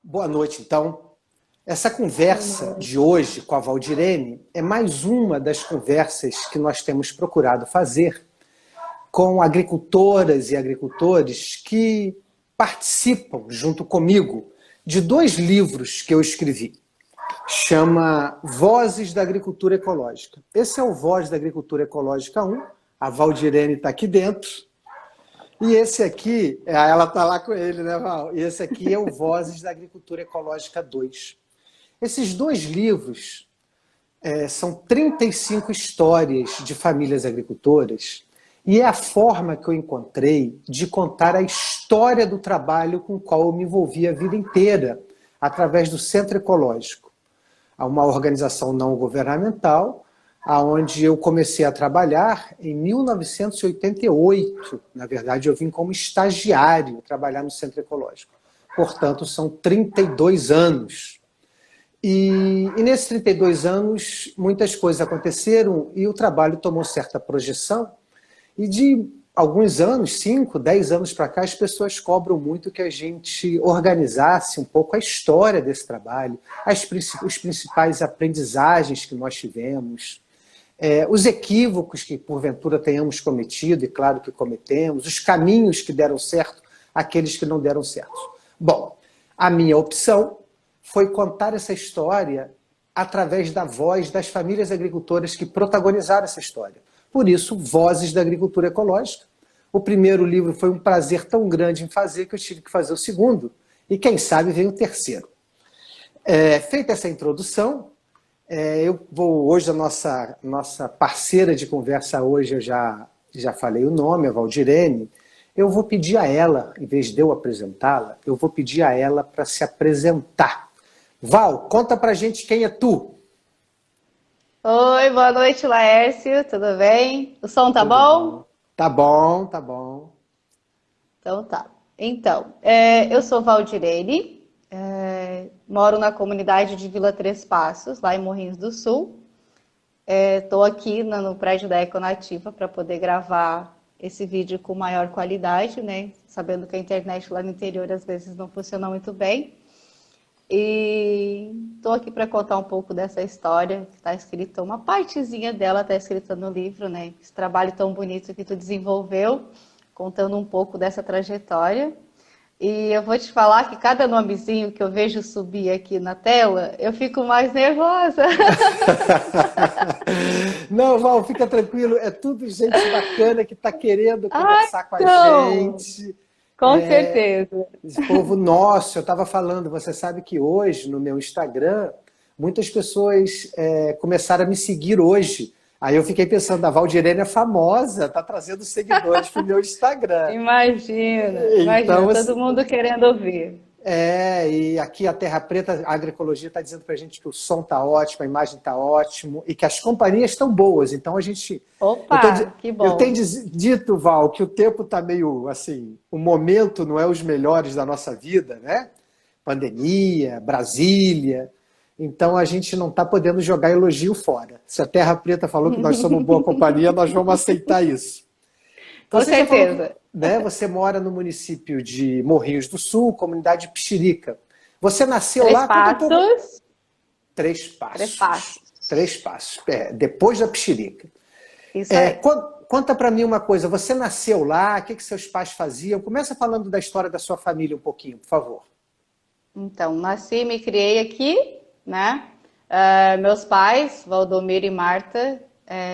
Boa noite, então. Essa conversa de hoje com a Valdirene é mais uma das conversas que nós temos procurado fazer com agricultoras e agricultores que participam, junto comigo, de dois livros que eu escrevi. Chama Vozes da Agricultura Ecológica. Esse é o Voz da Agricultura Ecológica 1, a Valdirene está aqui dentro. E esse aqui, ela está lá com ele, né, Val? E esse aqui é o Vozes da Agricultura Ecológica 2. Esses dois livros são 35 histórias de famílias agricultoras e é a forma que eu encontrei de contar a história do trabalho com o qual eu me envolvi a vida inteira, através do Centro Ecológico, uma organização não governamental, onde eu comecei a trabalhar em 1988. Na verdade, eu vim como estagiário trabalhar no Centro Ecológico. Portanto, são 32 anos. E nesses 32 anos, muitas coisas aconteceram e o trabalho tomou certa projeção. E de alguns anos, 5, 10 anos para cá, as pessoas cobram muito que a gente organizasse um pouco a história desse trabalho, os principais aprendizagens que nós tivemos, os equívocos que porventura tenhamos cometido, e claro que cometemos, os caminhos que deram certo, aqueles que não deram certo. Bom, a minha opção foi contar essa história através da voz das famílias agricultoras que protagonizaram essa história. Por isso, Vozes da Agricultura Ecológica. O primeiro livro foi um prazer tão grande em fazer que eu tive que fazer o segundo. E quem sabe vem o terceiro. Feita essa introdução, eu vou hoje, a nossa parceira de conversa hoje, eu já falei o nome, a Valdirene. Eu vou pedir a ela, em vez de eu apresentá-la, eu vou pedir a ela para se apresentar. Val, conta pra gente quem é tu. Oi, boa noite, Laércio, tudo bem? O som tá Tudo bom? bom? Tá bom, tá bom. Então tá. Então, eu sou Valdirene, moro na comunidade de Vila Três Passos, lá em Morrinhos do Sul. Estou aqui no prédio da Econativa para poder gravar esse vídeo com maior qualidade, né? Sabendo que a internet lá no interior às vezes não funciona muito bem. E estou aqui para contar um pouco dessa história que está escrita, uma partezinha dela está escrita no livro, né? Esse trabalho tão bonito que tu desenvolveu, contando um pouco dessa trajetória. E eu vou te falar que cada nomezinho que eu vejo subir aqui na tela, eu fico mais nervosa. Não, Val, fica tranquilo, é tudo gente bacana que está querendo Ah, conversar com a então, gente. com certeza. Esse povo nosso, eu estava falando, você sabe que hoje, no meu Instagram, muitas pessoas começaram a me seguir hoje. Aí eu fiquei pensando, a Valdirene é famosa, está trazendo seguidores para o meu Instagram. Imagina, Então, imagina, todo assim, mundo querendo ouvir. e aqui a Terra Preta, a agroecologia está dizendo para a gente que o som está ótimo, a imagem está ótimo e que as companhias estão boas. Então a gente. Opa, que Eu tenho bom. dito, Val, que o tempo está meio assim, o momento não é os melhores da nossa vida, né? Pandemia, Brasília. Então a gente não está podendo jogar elogio fora. Se a Terra Preta falou que nós somos boa companhia, nós vamos aceitar isso. Então, Com você já falou que, certeza. né, você mora no município de Morrinhos do Sul, comunidade Pixirica. Você nasceu Três lá, conta um pouco. passos, Três três Passos. passos. Três Passos, depois da Pixirica. Isso aí. Conta para mim uma coisa, você nasceu lá, o que seus pais faziam? Começa falando da história da sua família um pouquinho, por favor. Então, nasci e me criei aqui, né? Meus pais, Valdomiro e Marta,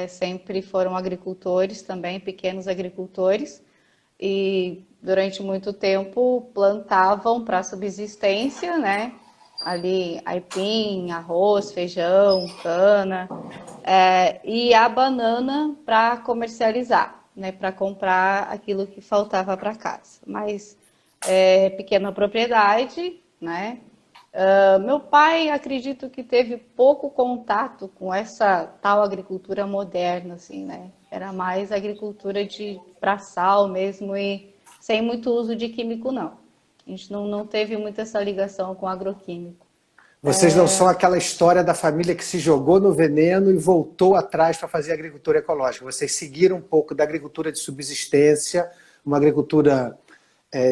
sempre foram agricultores também, pequenos agricultores, e durante muito tempo plantavam para subsistência, né? Ali aipim, arroz, feijão, cana, e a banana para comercializar, né? Para comprar aquilo que faltava para casa. Mas pequena propriedade, né? Meu pai, acredito que teve pouco contato com essa tal agricultura moderna, assim, né? Era mais agricultura de braçal mesmo e sem muito uso de químico, não. A gente não teve muito essa ligação com agroquímico. Vocês não são aquela história da família que se jogou no veneno e voltou atrás para fazer agricultura ecológica. Vocês seguiram um pouco da agricultura de subsistência, uma agricultura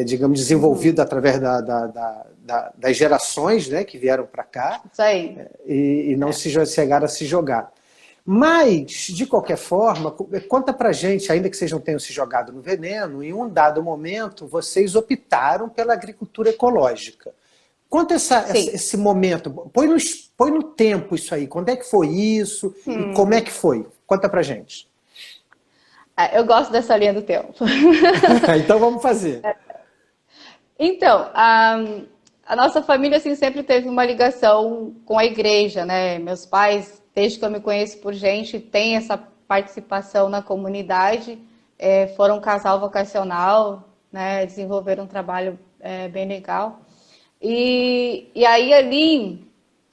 digamos, desenvolvido através das gerações, né, que vieram para cá. Isso aí. E não se chegaram a se jogar. Mas, de qualquer forma, conta pra gente, ainda que vocês não tenham se jogado no veneno, em um dado momento vocês optaram pela agricultura ecológica. Conta esse momento, põe no tempo isso aí, quando é que foi isso e como é que foi? Conta pra gente. Eu gosto dessa linha do tempo. Então vamos fazer. Então, a nossa família assim, sempre teve uma ligação com a igreja, né? Meus pais, desde que eu me conheço por gente, têm essa participação na comunidade, foram um casal vocacional, né? Desenvolveram um trabalho bem legal. E aí ali, em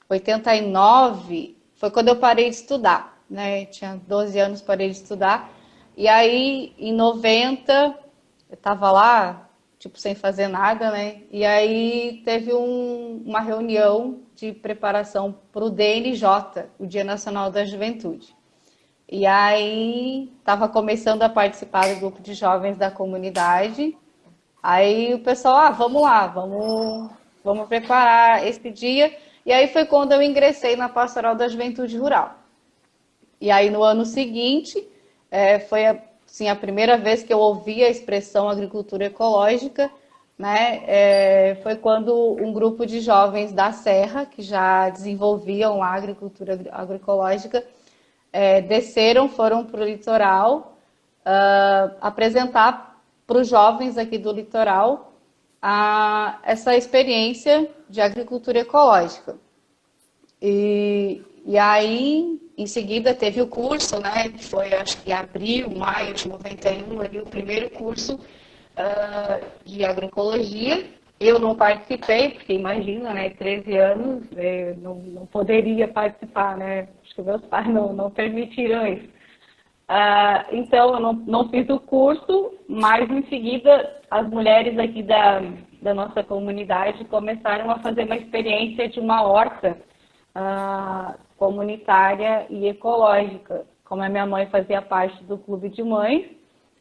89, foi quando eu parei de estudar, né? Eu tinha 12 anos, parei de estudar. E aí, em 90, eu estava lá, tipo, sem fazer nada, né? E aí teve uma reunião de preparação para o DNJ, o Dia Nacional da Juventude. E aí estava começando a participar do grupo de jovens da comunidade. Aí o pessoal, vamos lá, vamos preparar esse dia. E aí foi quando eu ingressei na Pastoral da Juventude Rural. E aí no ano seguinte, foi assim, a primeira vez que eu ouvi a expressão agricultura ecológica, né? Foi quando um grupo de jovens da Serra, que já desenvolviam a agricultura agroecológica, desceram, foram para o litoral apresentar para os jovens aqui do litoral essa experiência de agricultura ecológica. E aí, em seguida, teve o curso, né? Foi, acho que abril, maio de 91, ali, o primeiro curso de agroecologia. Eu não participei, porque imagina, né? 13 anos, não poderia participar, né? Acho que meus pais não permitiram isso. Então, eu não fiz o curso, mas em seguida, as mulheres aqui da nossa comunidade começaram a fazer uma experiência de uma horta comunitária e ecológica. Como a minha mãe fazia parte do clube de mães,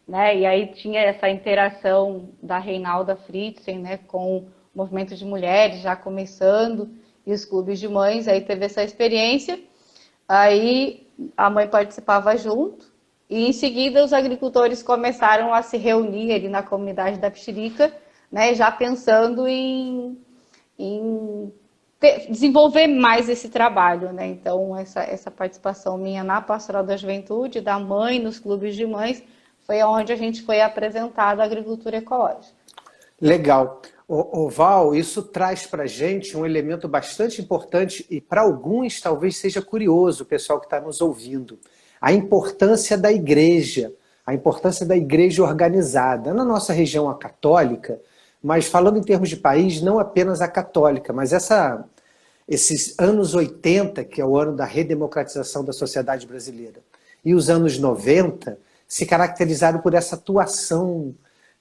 né? E aí tinha essa interação da Reinalda Fritzen, né, com o movimento de mulheres já começando, e os clubes de mães, aí teve essa experiência. Aí a mãe participava junto, e em seguida os agricultores começaram a se reunir ali na comunidade da Pixirica, né, já pensando em desenvolver mais esse trabalho, né? Então, essa participação minha na Pastoral da Juventude, da mãe, nos clubes de mães, foi onde a gente foi apresentado a agricultura ecológica. Legal. Val, isso traz para a gente um elemento bastante importante e para alguns talvez seja curioso, o pessoal que está nos ouvindo. A importância da igreja organizada. Na nossa região, a católica, mas falando em termos de país, não apenas a católica, mas esses anos 80, que é o ano da redemocratização da sociedade brasileira, e os anos 90, se caracterizaram por essa atuação,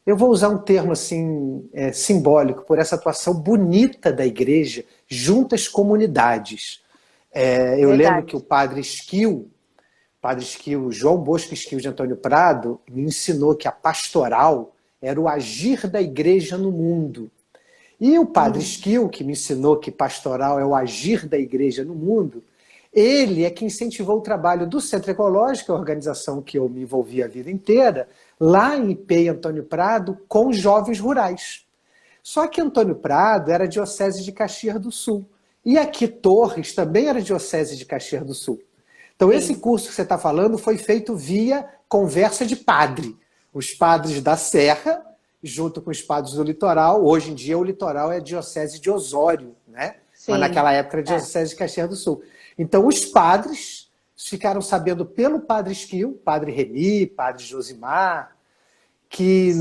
eu vou usar um termo assim simbólico, por essa atuação bonita da igreja junto às comunidades. Eu lembro que o padre Esquil, João Bosco Esquil de Antônio Prado, me ensinou que a pastoral era o agir da igreja no mundo. E o padre Esquil, que me ensinou que pastoral é o agir da igreja no mundo, ele é que incentivou o trabalho do Centro Ecológico, a organização que eu me envolvi a vida inteira, lá em IP e Antônio Prado, com jovens rurais. Só que Antônio Prado era diocese de Caxias do Sul. E aqui Torres também era diocese de Caxias do Sul. Então esse curso que você está falando foi feito via conversa de padre. Os padres da Serra, junto com os padres do litoral. Hoje em dia o litoral é a diocese de Osório, né? Sim. Mas naquela época era a diocese de Caxias do Sul. Então os padres ficaram sabendo pelo padre Esquil, padre Reni, padre Josimar, que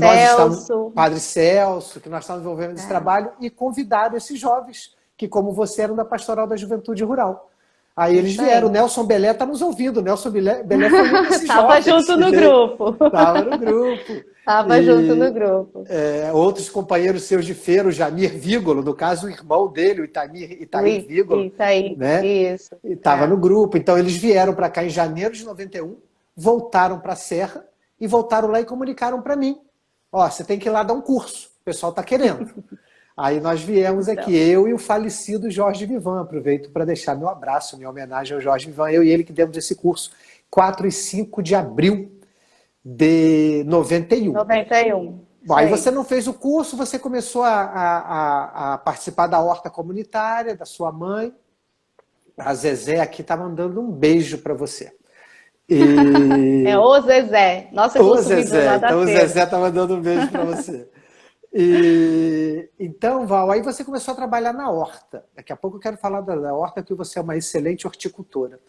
padre Celso, que nós estávamos envolvendo nesse trabalho, e convidaram esses jovens, que como você eram da Pastoral da Juventude Rural. Aí eles vieram, o Nelson Belé está nos ouvindo, o Nelson Belé foi um desses Tava junto no grupo. Estava no grupo. Estava junto no grupo. Outros companheiros seus de feira, o Jamir Vígolo, no caso o irmão dele, o Itaí Vígolo, né? Isso. Estava no grupo. Então eles vieram para cá em janeiro de 91, voltaram para a Serra e voltaram lá e comunicaram para mim. Ó, você tem que ir lá dar um curso. pessoal está querendo. Aí nós viemos aqui, eu e o falecido Jorge Vivan. Aproveito para deixar meu abraço, minha homenagem ao Jorge Vivan. Eu e ele que demos esse curso 4 e 5 de abril de 91. 91. Bom, aí você não fez o curso, você começou a participar da horta comunitária, da sua mãe. A Zezé aqui está mandando um beijo para você. É o Zezé, nossa consumidora da então o feira. Zezé está mandando um beijo para você. Então, Val, aí você começou a trabalhar na horta. Daqui a pouco eu quero falar da horta, que você é uma excelente horticultora.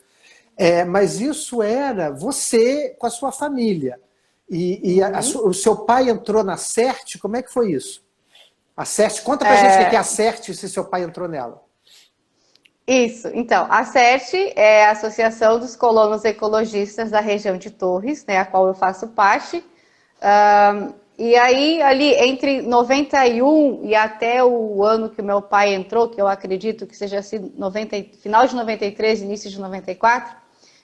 Mas isso era você com a sua família. O seu pai entrou na CERT, como é que foi isso? A CERT, conta pra gente o que é a CERT, se seu pai entrou nela. Isso, então, a CERT é a Associação dos Colonos Ecologistas da região de Torres, né, a qual eu faço parte. E aí, ali, entre 91 e até o ano que o meu pai entrou, que eu acredito que seja assim, final de 93, início de 94,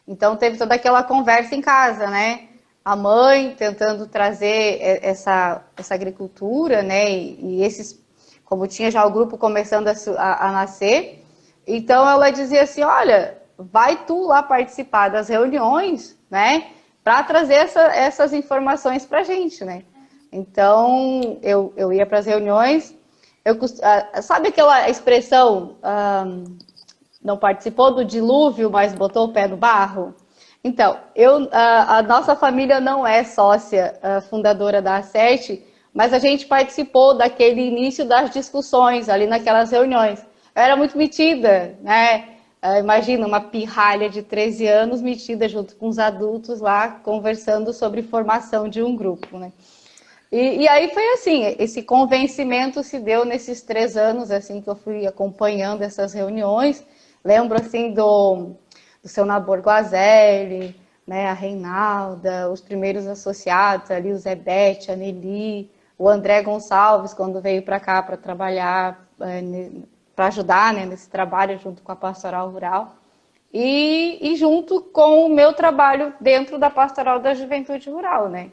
então teve toda aquela conversa em casa, né? A mãe tentando trazer essa agricultura, né? E esses, como tinha já o grupo começando a nascer, então ela dizia assim, olha, vai tu lá participar das reuniões, né? Para trazer essas informações para a gente, né? Então, eu ia para as reuniões, sabe aquela expressão, não participou do dilúvio, mas botou o pé no barro? Então, a nossa família não é sócia fundadora da ACERT, mas a gente participou daquele início das discussões ali naquelas reuniões. Eu era muito metida, né? Imagina uma pirralha de 13 anos metida junto com os adultos lá, conversando sobre formação de um grupo, né? E aí foi assim, esse convencimento se deu nesses 3 anos, assim, que eu fui acompanhando essas reuniões. Lembro, assim, do seu Nabor Guazelli, né, a Reinalda, os primeiros associados ali, o Zé Bete, a Nelly, o André Gonçalves, quando veio para cá para trabalhar, para ajudar, né, nesse trabalho junto com a Pastoral Rural. E junto com o meu trabalho dentro da Pastoral da Juventude Rural, né?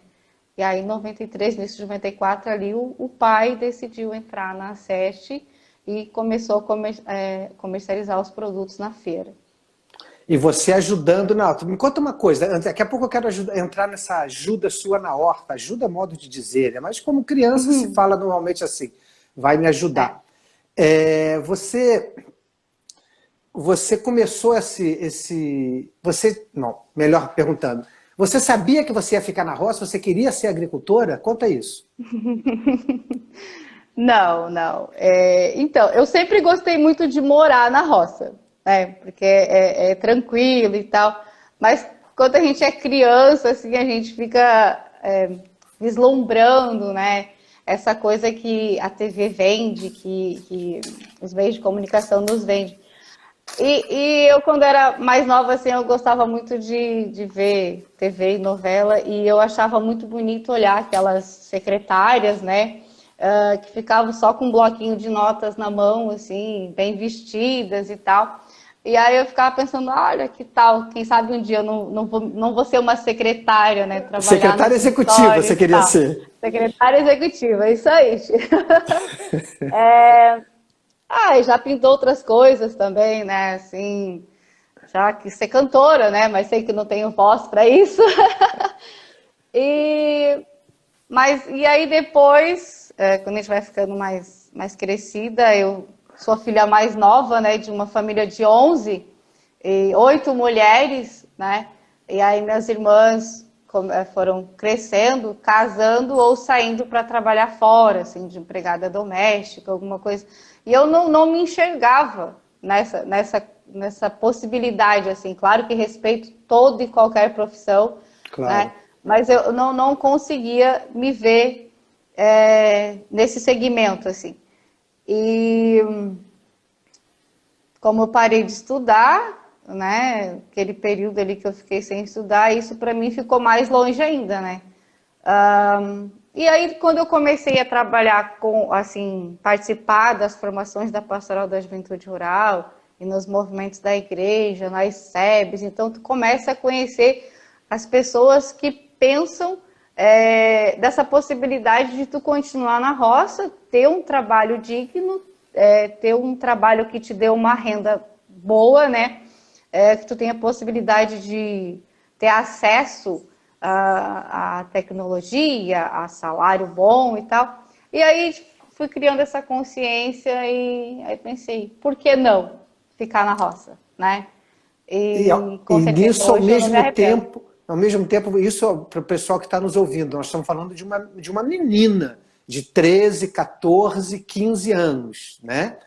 E aí, em 93, início de 94, ali o pai decidiu entrar na SEST e começou a comercializar os produtos na feira. E você ajudando na horta. Me conta uma coisa, daqui a pouco eu quero entrar nessa ajuda sua na horta. Ajuda é modo de dizer, né? Mas como criança se fala normalmente assim, vai me ajudar. Você começou melhor perguntando, você sabia que você ia ficar na roça? Você queria ser agricultora? Conta isso. Não. Então, eu sempre gostei muito de morar na roça, né? Porque é tranquilo e tal. Mas quando a gente é criança, assim, a gente fica vislumbrando, né? Essa coisa que a TV vende, que os meios de comunicação nos vendem. E eu, quando era mais nova, assim, eu gostava muito de ver TV e novela, e eu achava muito bonito olhar aquelas secretárias, né, que ficavam só com um bloquinho de notas na mão, assim, bem vestidas e tal. E aí eu ficava pensando, olha, que tal, quem sabe um dia eu não vou ser uma secretária, né, trabalhar secretária executiva, você queria ser. Secretária executiva, isso aí. Já pintou outras coisas também, né? Assim, já que ser cantora, né? Mas sei que não tenho voz para isso. E aí depois, quando a gente vai ficando mais crescida, eu sou a filha mais nova, né? De uma família de 11 e 8 mulheres, né? E aí minhas irmãs foram crescendo, casando ou saindo para trabalhar fora, assim, de empregada doméstica, alguma coisa. E eu não me enxergava nessa possibilidade, assim. Claro que respeito toda e qualquer profissão, claro, né? Mas eu não conseguia me ver nesse segmento, assim. E como eu parei de estudar, né, aquele período ali que eu fiquei sem estudar, isso para mim ficou mais longe ainda, né? E aí, quando eu comecei a trabalhar participar das formações da Pastoral da Juventude Rural e nos movimentos da igreja, nas SEBs, então tu começa a conhecer as pessoas que pensam dessa possibilidade de tu continuar na roça, ter um trabalho digno, ter um trabalho que te dê uma renda boa, né? Que tu tenha a possibilidade de ter acesso à tecnologia, a salário bom e tal. E aí fui criando essa consciência e aí pensei, por que não ficar na roça, né? E, Com e certeza nisso, hoje eu não me arrependo. ao mesmo tempo, isso para o pessoal que está nos ouvindo, nós estamos falando de uma menina de 13, 14, 15 anos, né?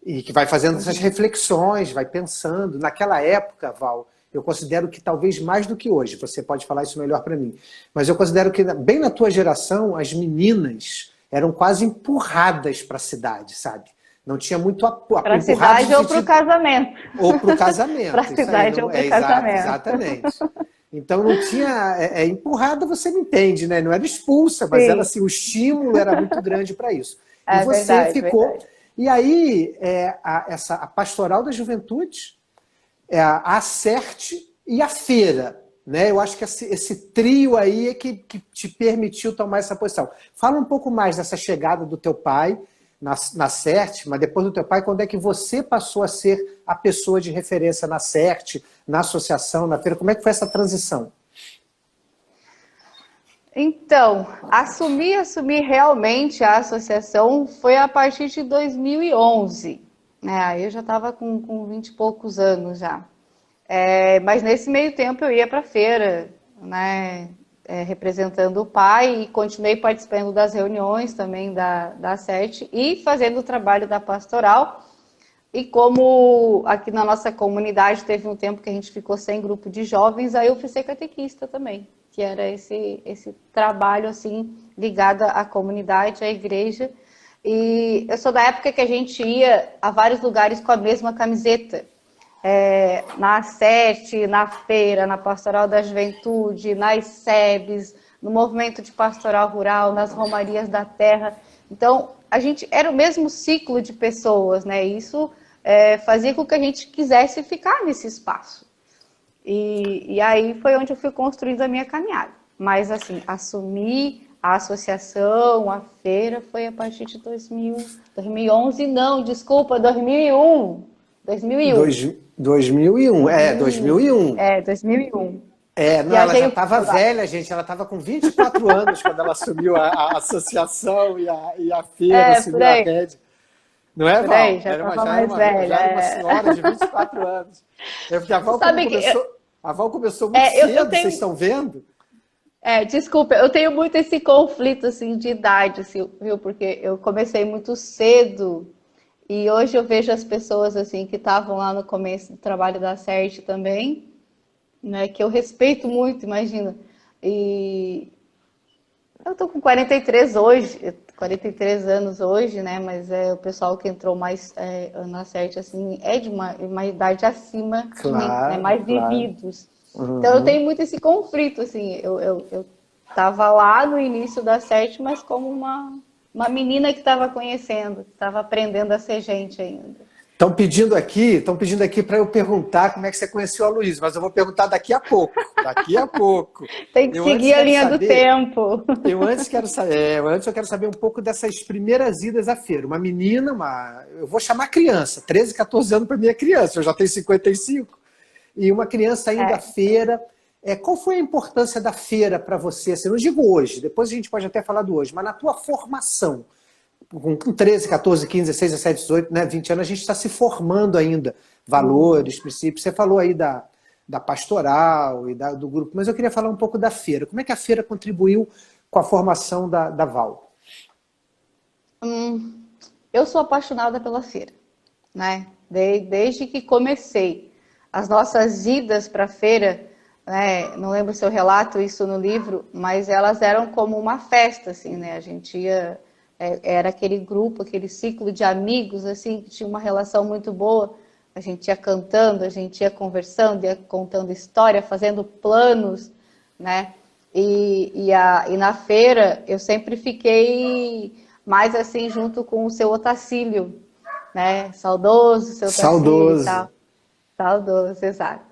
E que vai fazendo essas Uhum. reflexões, vai pensando. Naquela época, Val, eu considero que talvez mais do que hoje, você pode falar isso melhor para mim, mas eu considero que, bem na tua geração, as meninas eram quase empurradas para a cidade, sabe? Não tinha muito Para a empurrados no cidade ou para o sentido casamento. ou para o Para a casamento, isso aí, cidade ou não para o é casamento. exatamente. Então não tinha. Empurrada, você me entende, né? Não era expulsa, mas era Sim, assim, o estímulo era muito grande para isso. E é você verdade, ficou. verdade. E aí, a Pastoral da Juventude, a Acerte e a Feira. Né? Eu acho que esse trio aí é que te permitiu tomar essa posição. Fala um pouco mais dessa chegada do teu pai na CERT, mas depois do teu pai, quando é que você passou a ser a pessoa de referência na CERT, na associação, na feira? Como é que foi essa transição? Então, assumir realmente a associação foi a partir de 2011, né? Aí eu já estava com 20 e poucos anos já. Mas nesse meio tempo eu ia para a feira, né? Representando o pai e continuei participando das reuniões também da SERT e fazendo o trabalho da pastoral. E como aqui na nossa comunidade teve um tempo que a gente ficou sem grupo de jovens, aí eu fui ser catequista também, que era esse trabalho assim ligado à comunidade, à igreja. E eu sou da época que a gente ia a vários lugares com a mesma camiseta. Na SET, na feira, na Pastoral da Juventude, nas SEBs, no movimento de pastoral rural, nas romarias da terra. Então, a gente era o mesmo ciclo de pessoas, né? Isso fazia com que a gente quisesse ficar nesse espaço. E aí foi onde eu fui construindo a minha caminhada. Mas, assim, assumir a associação, a feira, foi a partir de 2011, não, desculpa, 2001. 2001. 2001, 2001. 2001. 2001. Não, ela Viajei já um pouco estava agora. velha, gente. Ela estava com 24 anos quando ela assumiu a associação e a feira, Por assumiu a aí, rede. Não é, por aí, Val? já estava mais Já velha. era uma senhora de 24 anos. Porque a Val, como Sabe que começou, a Val começou muito eu cedo, vocês tenho. estão vendo? Desculpa, eu tenho muito esse conflito assim, de idade, assim, viu? Porque eu comecei muito cedo e hoje eu vejo as pessoas assim que estavam lá no começo do trabalho da CERT também, né? Que eu respeito muito, imagina. E eu tô com 43 hoje, 43 anos hoje, né? Mas o pessoal que entrou mais na CERT, assim, é de uma idade acima de mim, né? Claro, Mais claro. vividos. Então eu Uhum. tenho muito esse conflito, assim. Eu tava lá no início da CERT, mas como uma menina que estava conhecendo, que estava aprendendo a ser gente ainda. Estão pedindo aqui para eu perguntar como é que você conheceu a Luísa, mas eu vou perguntar daqui a pouco. Daqui a pouco. Tem que Eu antes seguir a quero linha do saber tempo. antes eu quero saber um pouco dessas primeiras idas à feira. Uma menina, eu vou chamar criança, 13, 14 anos para mim é criança, eu já tenho 55. E uma criança indo à Então, feira. Qual foi a importância da feira para você? Assim, não digo hoje, depois a gente pode até falar do hoje, mas na tua formação, com 13, 14, 15, 16, 17, 18, né, 20 anos, a gente está se formando ainda. Valores, princípios. Você falou aí da pastoral e do grupo, mas eu queria falar um pouco da feira. Como é que a feira contribuiu com a formação da Val? eu sou apaixonada pela feira, né? Desde que comecei as nossas idas para a feira, né? Não lembro se eu relato isso no livro, mas elas eram como uma festa, assim, né? A gente ia, era aquele grupo, aquele ciclo de amigos, assim, que tinha uma relação muito boa. A gente ia cantando, a gente ia conversando, ia contando história, fazendo planos, né? E na feira eu sempre fiquei mais assim junto com o seu Otacílio, né? Saudoso seu Otacílio e Saudoso. tal. Saudoso, exato.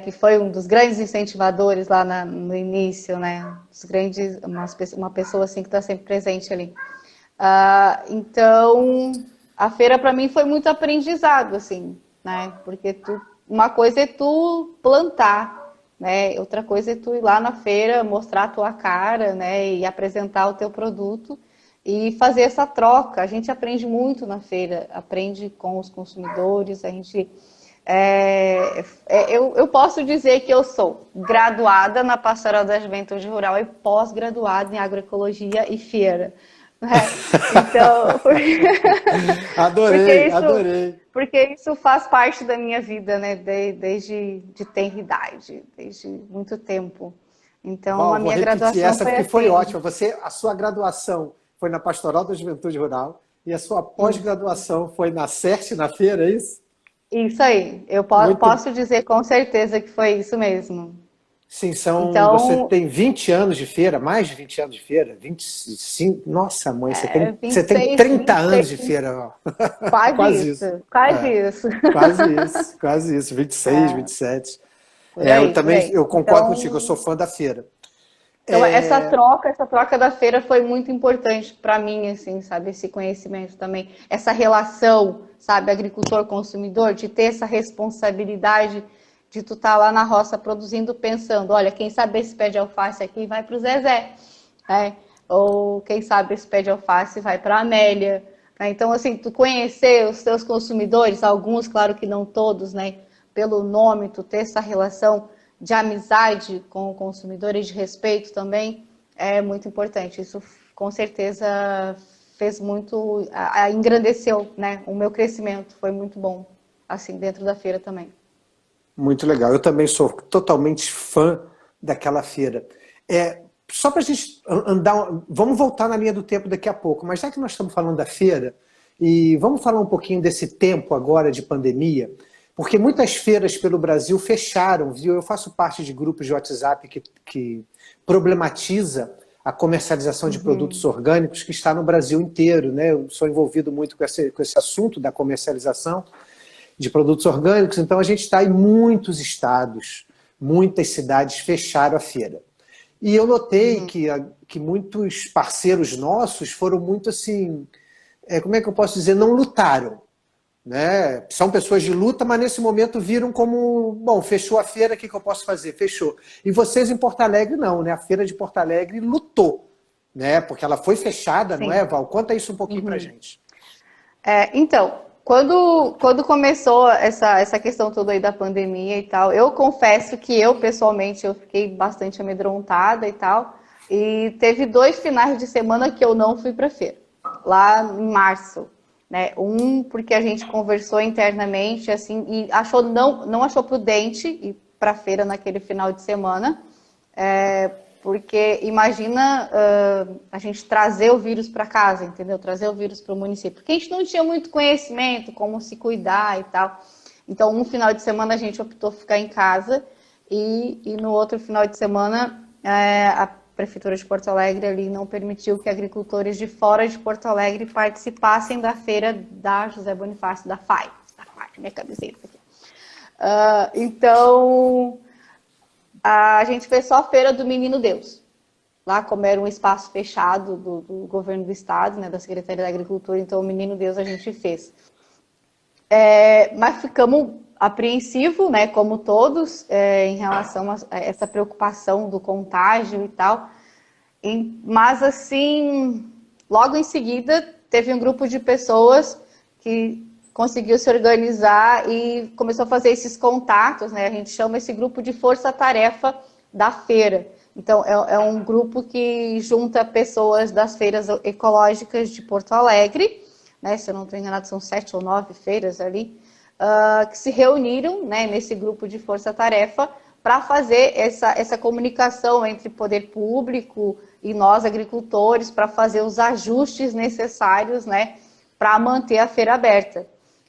que foi um dos grandes incentivadores lá no início, né? Uma pessoa assim que está sempre presente ali. Então, a feira para mim foi muito aprendizado, assim, né? Porque uma coisa é tu plantar, né? Outra coisa é tu ir lá na feira, mostrar a tua cara, né? E apresentar o teu produto e fazer essa troca. A gente aprende muito na feira, aprende com os consumidores, a gente... eu posso dizer que eu sou graduada na Pastoral da Juventude Rural e pós-graduada em agroecologia e feira. Então, Adorei, adorei. porque isso faz parte da minha vida, né? Desde de tenra idade, desde muito tempo. Então, Val, a vou minha repetir graduação essa foi porque foi assim. ótima. A sua graduação foi na Pastoral da Juventude Rural e a sua pós-graduação foi na CERT, na feira, é isso? Isso aí, eu Muito. posso dizer com certeza que foi isso mesmo. Sim, você Então, tem 20 anos de feira, mais de 20 anos de feira, 25. Nossa, mãe, você tem 26, 30 anos 26, de feira, ó. quase Quase isso. isso, quase É, isso. quase isso, quase isso. 26, 27. Por Eu aí, por também, aí. eu concordo contigo, eu sou fã da feira. Então essa troca da feira foi muito importante para mim, assim, sabe, esse conhecimento também, essa relação, sabe, agricultor-consumidor, de ter essa responsabilidade de tu estar lá na roça produzindo, pensando, olha, quem sabe esse pé de alface aqui vai para o Zezé, né? Ou quem sabe esse pé de alface vai para a Amélia, né? Então, assim, tu conhecer os teus consumidores, alguns, claro que não todos, né? Pelo nome, tu ter essa relação de amizade com o consumidor e de respeito também é muito importante. Isso, com certeza, fez muito, engrandeceu, né? O meu crescimento foi muito bom, assim, dentro da feira também. Muito legal. Eu também sou totalmente fã daquela feira. Só para a gente andar. Vamos voltar na linha do tempo daqui a pouco, mas já que nós estamos falando da feira, e vamos falar um pouquinho desse tempo agora de pandemia, porque muitas feiras pelo Brasil fecharam, viu? Eu faço parte de grupos de WhatsApp que problematiza a comercialização de produtos orgânicos que está no Brasil inteiro, né? Eu sou envolvido muito com esse assunto da comercialização de produtos orgânicos, então a gente está em muitos estados, muitas cidades fecharam a feira. E eu notei que muitos parceiros nossos foram muito assim, como é que eu posso dizer, não lutaram. Né? São pessoas de luta, mas nesse momento viram como, bom, fechou a feira, o que eu posso fazer? Fechou. E vocês em Porto Alegre não, né? A feira de Porto Alegre lutou, né? Porque ela foi fechada, não é, Sim. Val? Conta isso um pouquinho pra gente. Então, quando começou essa questão toda aí da pandemia e tal, eu confesso que eu, pessoalmente, eu fiquei bastante amedrontada e tal, e teve 2 finais de semana que eu não fui para feira, lá em março, né? Um, porque a gente conversou internamente, assim, e não achou prudente ir para feira naquele final de semana, porque imagina a gente trazer o vírus para casa, entendeu? Trazer o vírus para o município. Porque a gente não tinha muito conhecimento, como se cuidar e tal. Então, um final de semana a gente optou ficar em casa e no outro final de semana a Prefeitura de Porto Alegre ali não permitiu que agricultores de fora de Porto Alegre participassem da feira da José Bonifácio, da FAI, minha camiseta aqui. Então, a gente fez só a feira do Menino Deus. Lá, como era um espaço fechado do governo do estado, né, da Secretaria da Agricultura, então o Menino Deus a gente fez. Mas ficamos apreensivos, né, como todos, em relação a essa preocupação do contágio e tal. Mas, assim, logo em seguida, teve um grupo de pessoas que conseguiu se organizar e começou a fazer esses contatos, né? A gente chama esse grupo de força-tarefa da feira. Então, é um grupo que junta pessoas das feiras ecológicas de Porto Alegre, né? Se eu não estou enganado, são 7 ou 9 feiras ali, que se reuniram, né, nesse grupo de força-tarefa para fazer essa comunicação entre poder público e nós, agricultores, para fazer os ajustes necessários, né, para manter a feira aberta.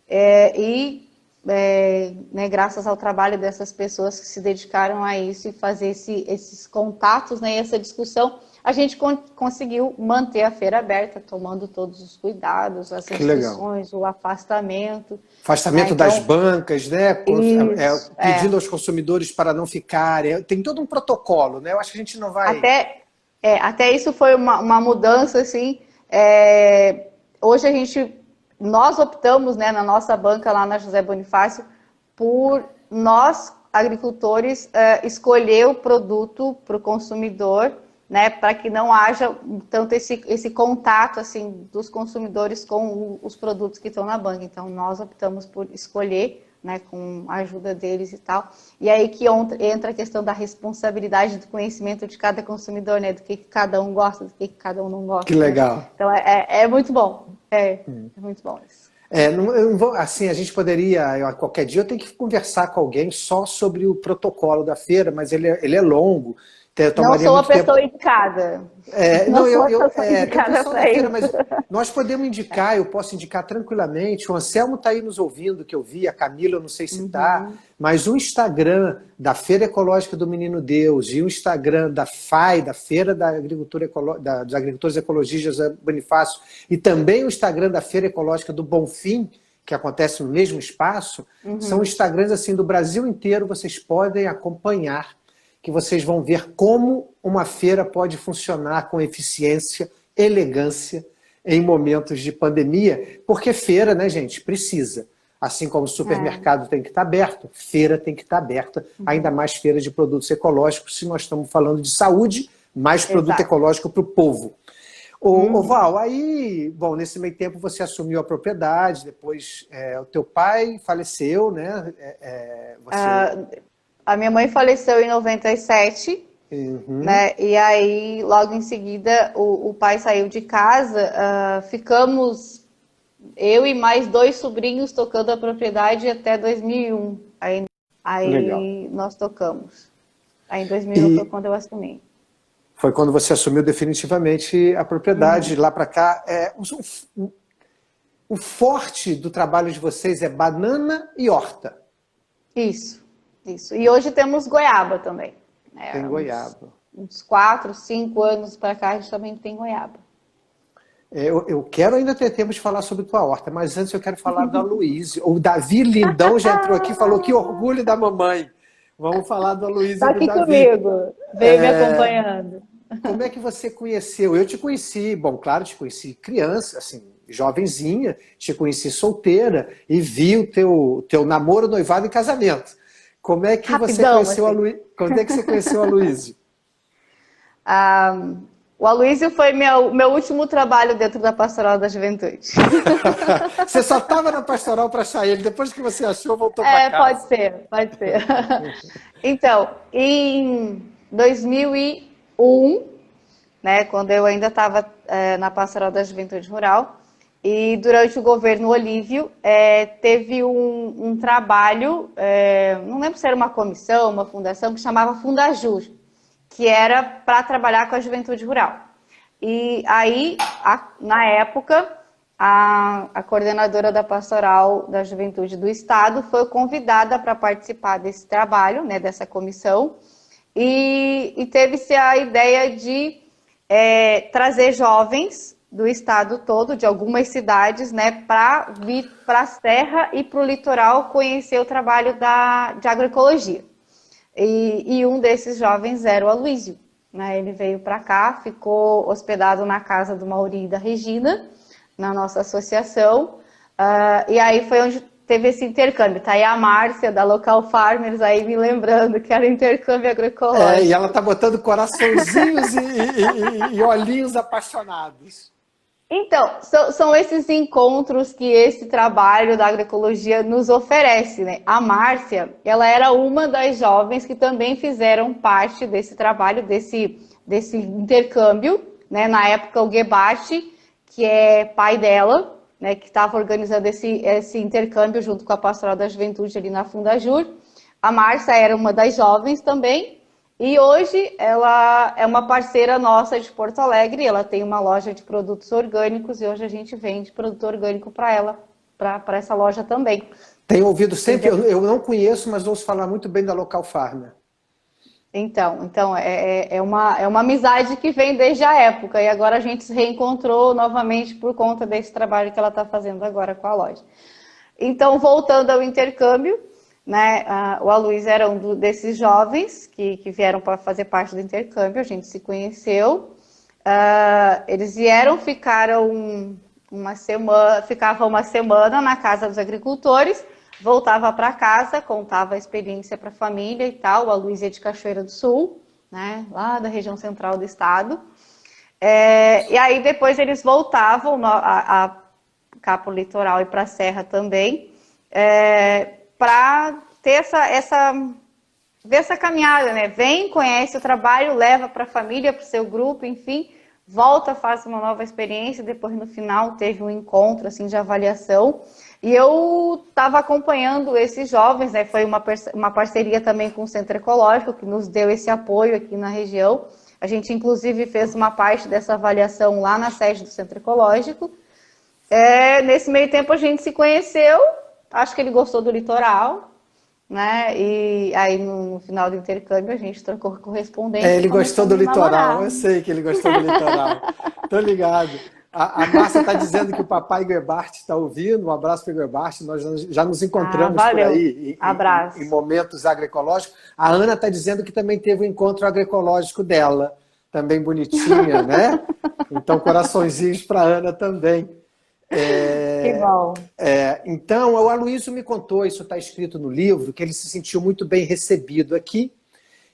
E né, graças ao trabalho dessas pessoas que se dedicaram a isso e fazer esses contatos, né, e essa discussão, a gente conseguiu manter a feira aberta, tomando todos os cuidados, as Que legal. restrições, o afastamento. Né? Afastamento das Então, bancas, né? isso, Pedindo aos consumidores para não ficarem. Tem todo um protocolo, né? Eu acho que a gente não vai. até isso foi uma mudança, assim. Hoje nós optamos, né, na nossa banca lá na José Bonifácio, por nós, agricultores, escolher o produto para o consumidor, né, para que não haja tanto esse contato assim dos consumidores com os produtos que estão na banca. Então, nós optamos por escolher, né, com a ajuda deles e tal. E aí que entra a questão da responsabilidade do conhecimento de cada consumidor, né, do que cada um gosta, do que cada um não gosta. Que legal. Né? Então, é muito bom. É muito bom isso. Assim, a gente poderia, qualquer dia eu tenho que conversar com alguém só sobre o protocolo da feira, mas ele é longo. Não sou a pessoa indicada. Não, sou a tem o pessoa indicada pessoal da para feira, isso. mas nós podemos indicar, eu posso indicar tranquilamente. O Anselmo está aí nos ouvindo, que eu vi, a Camila, eu não sei se está, mas o Instagram da Feira Ecológica do Menino Deus e o Instagram da FAI, da Feira da Agricultura dos Agricultores Ecologistas da Bonifácio, e também o Instagram da Feira Ecológica do Bonfim, que acontece no mesmo espaço, são Instagrams assim do Brasil inteiro, vocês podem acompanhar, que vocês vão ver como uma feira pode funcionar com eficiência, elegância, em momentos de pandemia, porque feira, né, gente, precisa. Assim como o supermercado tem que estar aberto, feira tem que estar aberta, ainda mais feira de produtos ecológicos, se nós estamos falando de saúde, mais produto ecológico para o povo. Ô Val, aí, bom, nesse meio tempo você assumiu a propriedade, depois o teu pai faleceu, né? A minha mãe faleceu em 97, né? E aí, logo em seguida, o pai saiu de casa. Ficamos, eu e mais 2 sobrinhos, tocando a propriedade até 2001. Aí nós tocamos. Aí em 2001 foi quando eu assumi. Foi quando você assumiu definitivamente a propriedade. Lá para cá, o forte do trabalho de vocês é banana e horta. Isso. E hoje temos goiaba também. Tem goiaba. Uns 4, 5 anos para cá, a gente também tem goiaba. Eu quero ainda ter tempo de falar sobre tua horta, mas antes eu quero falar da Aloísio. O Davi Lindão já entrou aqui e falou que orgulho da mamãe. Vamos falar do Aloísio e do Davi. Está aqui comigo, veio me acompanhando. Como é que você conheceu? Eu te conheci, bom, claro, te conheci criança, assim, jovenzinha, te conheci solteira e vi o teu namoro, noivado e casamento. Como é que você conheceu assim. Quando é que você conheceu a Aloísio? O Aloísio foi meu último trabalho dentro da Pastoral da Juventude. Você só estava na Pastoral para achar ele, depois que você achou, voltou para casa. Pode ser. Então, em 2001, né, quando eu ainda estava na Pastoral da Juventude Rural, e durante o governo Olívio, teve um trabalho, não lembro se era uma comissão, uma fundação, que chamava Fundajur, que era para trabalhar com a juventude rural. E aí, na época, a coordenadora da Pastoral da Juventude do Estado foi convidada para participar desse trabalho, né, dessa comissão, e teve-se a ideia de trazer jovens do estado todo, de algumas cidades, né, para vir para a serra e para o litoral conhecer o trabalho de agroecologia. E um desses jovens era o Aloísio, né? Ele veio para cá, ficou hospedado na casa do Mauri e da Regina, na nossa associação, e aí foi onde teve esse intercâmbio. Tá aí a Márcia, da Local Farmers, aí me lembrando que era intercâmbio agroecológico. E ela tá botando coraçõezinhos e olhinhos apaixonados. Então, são esses encontros que esse trabalho da agroecologia nos oferece, né? A Márcia, ela era uma das jovens que também fizeram parte desse trabalho, desse intercâmbio, né? Na época, o Guebache, que é pai dela, né? Que estava organizando esse intercâmbio junto com a Pastoral da Juventude ali na Fundajur. A Márcia era uma das jovens também. E hoje ela é uma parceira nossa de Porto Alegre, ela tem uma loja de produtos orgânicos e hoje a gente vende produto orgânico para ela, para essa loja também. Tenho ouvido sempre, eu não conheço, mas ouço falar muito bem da Local Farm. Então é uma amizade que vem desde a época, e agora a gente se reencontrou novamente por conta desse trabalho que ela está fazendo agora com a loja. Então, voltando ao intercâmbio, né, o Aloysio era desses jovens que vieram para fazer parte do intercâmbio, a gente se conheceu, eles vieram, ficavam uma semana na casa dos agricultores, voltava para casa, contava a experiência para a família e tal. O Aloysio é de Cachoeira do Sul, né, lá da região central do estado. E aí depois eles voltavam a cá para o litoral e para a serra também, para ter ver essa caminhada, né? Vem, conhece o trabalho, leva para a família, para o seu grupo, enfim, volta, faz uma nova experiência. Depois, no final, teve um encontro assim, de avaliação. E eu estava acompanhando esses jovens, né? Foi uma parceria também com o Centro Ecológico, que nos deu esse apoio aqui na região. A gente, inclusive, fez uma parte dessa avaliação lá na sede do Centro Ecológico. Nesse meio tempo, a gente se conheceu, acho que ele gostou do litoral, né? E aí, no final do intercâmbio, a gente trocou correspondência. Ele gostou do litoral, eu sei que ele gostou do litoral. Tô ligado. A Márcia está dizendo que o papai Guebart está ouvindo. Um abraço para o Guebart. Nós já nos encontramos por aí em momentos agroecológicos. A Ana está dizendo que também teve um encontro agroecológico dela, também bonitinha, né? Então, coraçõezinhos para a Ana também. Que bom. Então, o Aloysio me contou, isso está escrito no livro, que ele se sentiu muito bem recebido aqui.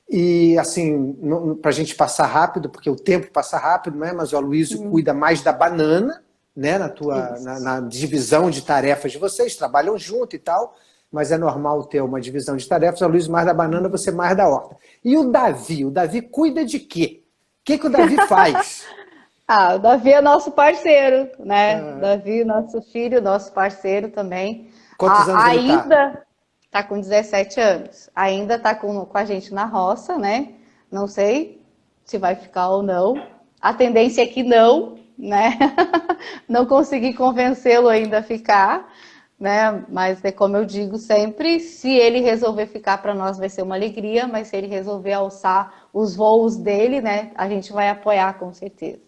E, assim, para a gente passar rápido, porque o tempo passa rápido, né? Mas o Aloysio cuida mais da banana, né? Na divisão de tarefas de vocês, trabalham junto e tal, mas é normal ter uma divisão de tarefas. O Aloysio mais da banana, você mais da horta. E o Davi? O Davi cuida de quê? O que o Davi faz? O Davi é nosso parceiro, né? Davi, nosso filho, nosso parceiro também. Quantos anos ele tá? Ainda está com 17 anos. Ainda está com a gente na roça, né? Não sei se vai ficar ou não. A tendência é que não, né? Não consegui convencê-lo ainda a ficar, né? Mas é como eu digo sempre, se ele resolver ficar, para nós vai ser uma alegria, mas se ele resolver alçar os voos dele, né? A gente vai apoiar com certeza.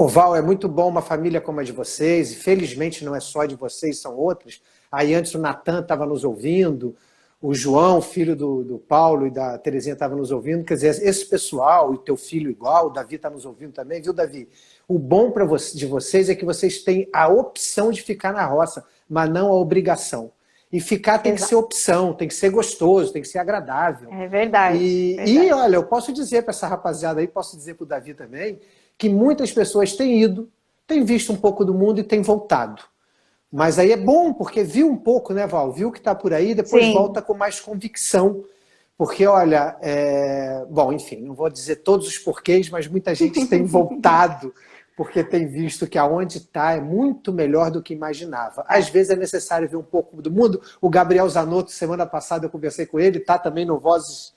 Val, é muito bom uma família como a de vocês, e felizmente não é só de vocês, são outras. Aí antes o Natan estava nos ouvindo, o João, filho do Paulo e da Terezinha, estava nos ouvindo. Quer dizer, esse pessoal, e teu filho igual, o Davi está nos ouvindo também, viu, Davi? O bom de vocês é que vocês têm a opção de ficar na roça, mas não a obrigação. E ficar tem que ser opção, tem que ser gostoso, tem que ser agradável. É verdade. E olha, eu posso dizer para essa rapaziada aí, posso dizer para o Davi também, que muitas pessoas têm ido, têm visto um pouco do mundo e têm voltado. Mas aí é bom, porque viu um pouco, né, Val? Viu que está por aí, depois volta com mais convicção. Porque, olha, bom, enfim, não vou dizer todos os porquês, mas muita gente tem voltado porque tem visto que aonde está é muito melhor do que imaginava. Às vezes é necessário ver um pouco do mundo. O Gabriel Zanotto, semana passada eu conversei com ele, está também no Vozes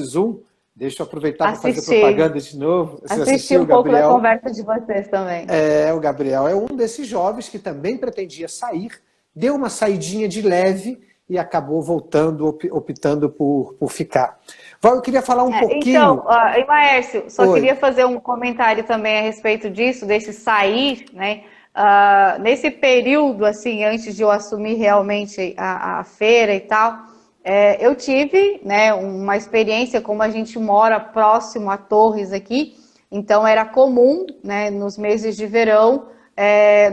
Zoom. Deixa eu aproveitar para fazer propaganda de novo. Você assistiu um pouco da conversa de vocês também. O Gabriel é um desses jovens que também pretendia sair, deu uma saidinha de leve e acabou voltando, optando por ficar. Val, eu queria falar um pouquinho... Então, Maércio, só queria fazer um comentário também a respeito disso, desse sair, né? Nesse período, assim, antes de eu assumir realmente a feira e tal... eu tive, né, uma experiência, como a gente mora próximo a Torres aqui, então era comum, né, nos meses de verão,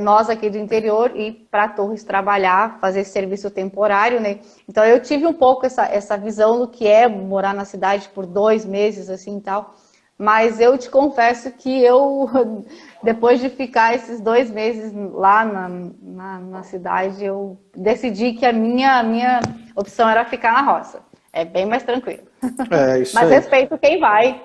nós aqui do interior ir para Torres trabalhar, fazer serviço temporário, né? Então eu tive um pouco essa visão do que é morar na cidade por 2 meses, assim, tal. Mas eu te confesso que eu, depois de ficar esses 2 meses lá na cidade, eu decidi que a minha opção era ficar na roça. É bem mais tranquilo. Mas aí. Respeito quem vai,